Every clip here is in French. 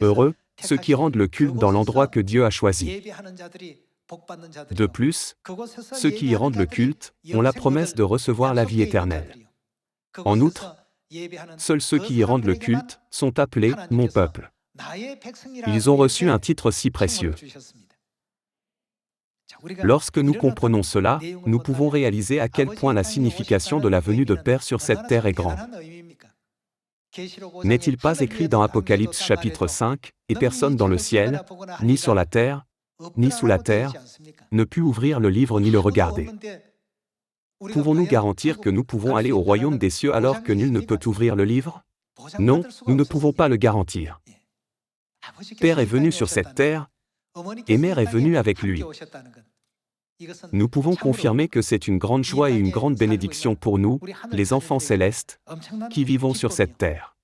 Heureux ceux qui rendent le culte dans l'endroit que Dieu a choisi. De plus, ceux qui y rendent le culte ont la promesse de recevoir la vie éternelle. En outre, seuls ceux qui y rendent le culte sont appelés « mon peuple ». Ils ont reçu un titre si précieux. Lorsque nous comprenons cela, nous pouvons réaliser à quel point la signification de la venue de Père sur cette terre est grande. N'est-il pas écrit dans Apocalypse chapitre 5, « Et personne dans le ciel, ni sur la terre, ni sous la terre, ne put ouvrir le livre ni le regarder ». Pouvons-nous garantir que nous pouvons aller au royaume des cieux alors que nul ne peut ouvrir le livre? Non, nous ne pouvons pas le garantir. Père est venu sur cette terre, et Mère est venue avec lui. Nous pouvons confirmer que c'est une grande joie et une grande bénédiction pour nous, les enfants célestes, qui vivons sur cette terre.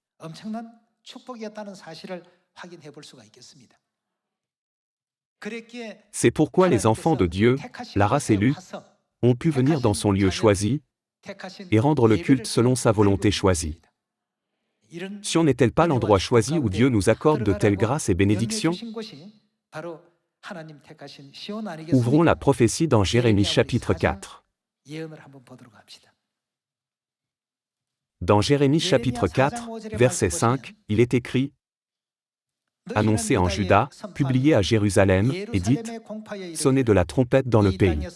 C'est pourquoi les enfants de Dieu, la race élue, ont pu venir dans son lieu choisi et rendre le culte selon sa volonté choisie. Sion n'est-elle pas l'endroit choisi où Dieu nous accorde de telles grâces et bénédictions? Ouvrons la prophétie dans Jérémie chapitre 4. Dans Jérémie chapitre 4, verset 5, il est écrit: Annoncez en Juda, publiez à Jérusalem, et dites: Sonnez de la trompette dans le pays.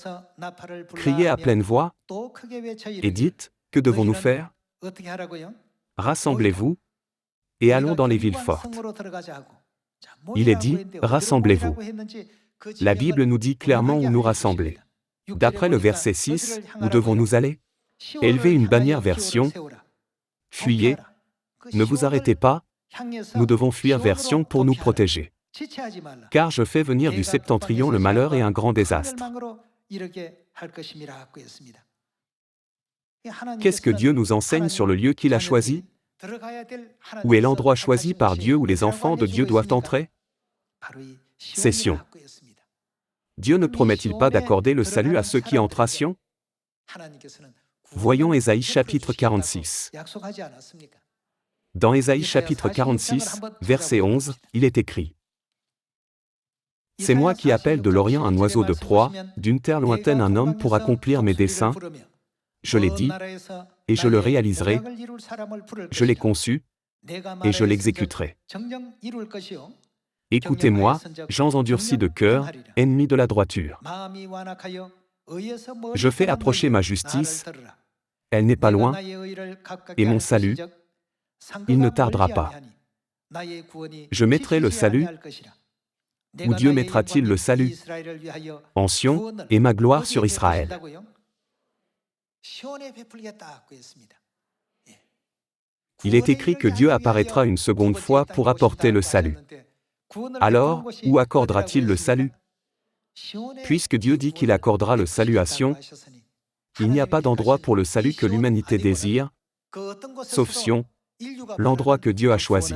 Criez à pleine voix, et dites: Que devons-nous faire? Rassemblez-vous, et allons dans les villes fortes. Il est dit: Rassemblez-vous. La Bible nous dit clairement où nous rassembler. D'après le verset 6, où devons-nous aller? Élevez une bannière vers Sion. Fuyez. Ne vous arrêtez pas. Nous devons fuir vers Sion pour nous protéger. Car je fais venir du septentrion le malheur et un grand désastre. Qu'est-ce que Dieu nous enseigne sur le lieu qu'il a choisi? Où est l'endroit choisi par Dieu où les enfants de Dieu doivent entrer? C'est Sion. Dieu ne promet-il pas d'accorder le salut à ceux qui entrent à Sion? Voyons Ésaïe chapitre 46. Dans Ésaïe chapitre 46, verset 11, il est écrit: C'est moi qui appelle de l'Orient un oiseau de proie, d'une terre lointaine un homme pour accomplir mes desseins. Je l'ai dit, et je le réaliserai. Je l'ai conçu, et je l'exécuterai. Écoutez-moi, gens endurcis de cœur, ennemis de la droiture. Je fais approcher ma justice, elle n'est pas loin, et mon salut, il ne tardera pas. Je mettrai le salut. Où Dieu mettra-t-il le salut? En Sion, et ma gloire sur Israël. Il est écrit que Dieu apparaîtra une seconde fois pour apporter le salut. Alors, où accordera-t-il le salut? Puisque Dieu dit qu'il accordera le salut à Sion, il n'y a pas d'endroit pour le salut que l'humanité désire, sauf Sion, l'endroit que Dieu a choisi.